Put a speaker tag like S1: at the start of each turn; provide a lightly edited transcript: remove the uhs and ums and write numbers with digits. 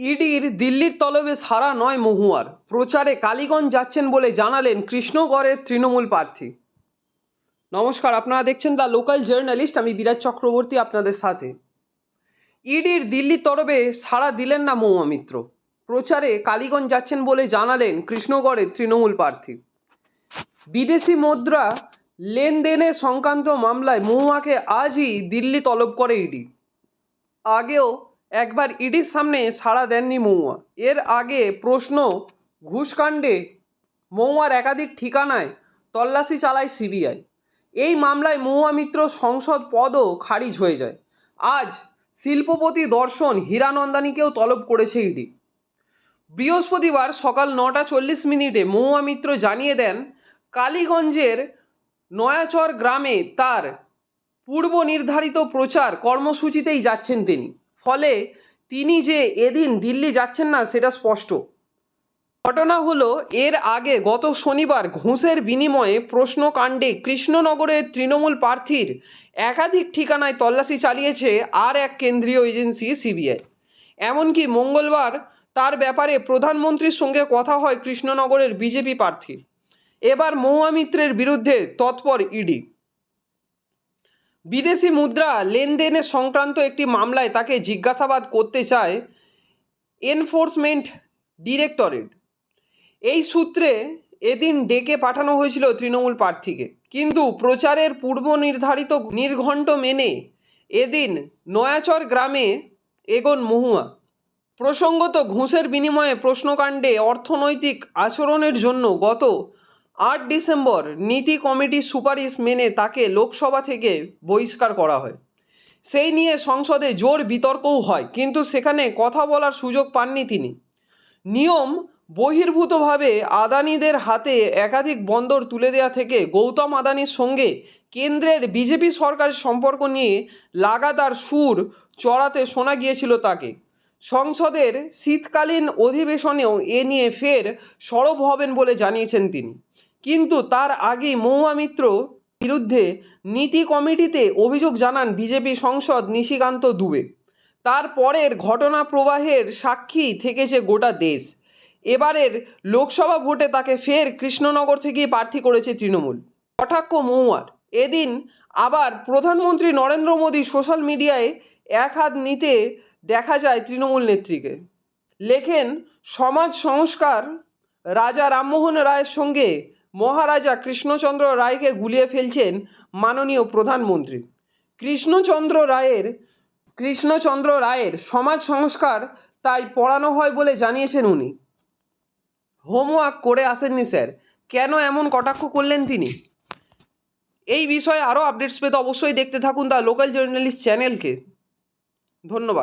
S1: ইডির দিল্লির তলবে সারা নয় মহুয়ার, প্রচারে কালীগঞ্জ যাচ্ছেন বলে জানালেন কৃষ্ণগড়ের তৃণমূল প্রার্থী। নমস্কার, আপনারা দেখছেন দ্য লোকাল জার্নালিস্ট, আমি বিরাজ চক্রবর্তী আপনাদের সাথে। ইডির দিল্লির তরফে সাড়া দিলেন না মহুয়া মিত্র, প্রচারে কালীগঞ্জ যাচ্ছেন বলে জানালেন কৃষ্ণগড়ের তৃণমূল প্রার্থী। বিদেশি মুদ্রা লেনদেনের সংক্রান্ত মামলায় মহুয়াকে আজই দিল্লি তলব করে ইডি। আগেও একবার ইডির সামনে সাড়া দেননি মহুয়া। এর আগে প্রশ্ন ঘুষকাণ্ডে মহুয়ার একাধিক ঠিকানায় তল্লাশি চালায় সিবিআই। এই মামলায় মহুয়া মিত্র সংসদ পদও খারিজ হয়ে যায়। আজ শিল্পপতি দর্শন হীরানন্দানীকেও তলব করেছে ইডি। বৃহস্পতিবার সকাল 9:40 মহুয়া মিত্র জানিয়ে দেন কালীগঞ্জের নয়াচর গ্রামে তার পূর্ব নির্ধারিত প্রচার কর্মসূচিতেই যাচ্ছেন তিনি। ফলে তিনি যে এদিন দিল্লি যাচ্ছেন না সেটা স্পষ্ট। ঘটনা হলো, এর আগে গত শনিবার ঘুষের বিনিময়ে প্রশ্নকাণ্ডে কৃষ্ণনগরের তৃণমূল প্রার্থীর একাধিক ঠিকানায় তল্লাশি চালিয়েছে আর এক কেন্দ্রীয় এজেন্সি সিবিআই। এমনকি মঙ্গলবার তার ব্যাপারে প্রধানমন্ত্রীর সঙ্গে কথা হয় কৃষ্ণনগরের বিজেপি প্রার্থীর। এবার মহুয়া মিত্রের বিরুদ্ধে তৎপর ইডি। বিদেশি মুদ্রা লেনদেনের সংক্রান্ত একটি মামলায় তাকে জিজ্ঞাসাবাদ করতে চায় এনফোর্সমেন্ট ডিরেক্টরেট। এই সূত্রে এদিন ডেকে পাঠানো হয়েছিল তৃণমূল প্রার্থীকে, কিন্তু প্রচারের পূর্ব নির্ধারিত নির্ঘণ্ট মেনে এদিন নয়াচর গ্রামে এগোন মহুয়া। প্রসঙ্গত, ঘুষের বিনিময়ে প্রশ্নকাণ্ডে অর্থনৈতিক আচরণের জন্য গত 8 ডিসেম্বর নীতি কমিটির সুপারিশ মেনে তাকে লোকসভা থেকে বহিষ্কার করা হয়। সেই নিয়ে সংসদে জোর বিতর্কও হয়, কিন্তু সেখানে কথা বলার সুযোগ পাননি তিনি। নিয়ম বহির্ভূতভাবে আদানিদের হাতে একাধিক বন্দর তুলে দেওয়া থেকে গৌতম আদানির সঙ্গে কেন্দ্রের বিজেপি সরকারের সম্পর্ক নিয়ে লাগাতার সুর চড়াতে শোনা গিয়েছিল তাকে। সংসদের শীতকালীন অধিবেশনেও এ নিয়ে ফের সরব হবেন বলে জানিয়েছেন তিনি। কিন্তু তার আগেই মহুয়া মিত্র বিরুদ্ধে নীতি কমিটিতে অভিযোগ জানান বিজেপি সাংসদ নিশিকান্ত দুবে। তারপরের ঘটনা প্রবাহের সাক্ষী থেকেছে গোটা দেশ। এবারের লোকসভা ভোটে তাকে ফের কৃষ্ণনগর থেকেই প্রার্থী করেছে তৃণমূল। কটাক্ষ মহুয়ার। এদিন আবার প্রধানমন্ত্রী নরেন্দ্র মোদী সোশ্যাল মিডিয়ায় এক হাত নিতে দেখা যায় তৃণমূল নেত্রীকে। লেখেন, সমাজ সংস্কার রাজা রামমোহন রায়ের সঙ্গে মহারাজা কৃষ্ণচন্দ্র রায়কে গুলিয়ে ফেলছেন মাননীয় প্রধানমন্ত্রী। কৃষ্ণচন্দ্র রায়ের সমাজ সংস্কার তাই পড়ানো হয় বলে জানিয়েছেন উনি। হোমওয়ার্ক করে আসেননি স্যার, কেন এমন কটাক্ষ করলেন তিনি? এই বিষয়ে আরও আপডেটস পেতে অবশ্যই দেখতে থাকুন দ্য লোকাল জার্নালিস্ট চ্যানেলকে। ধন্যবাদ।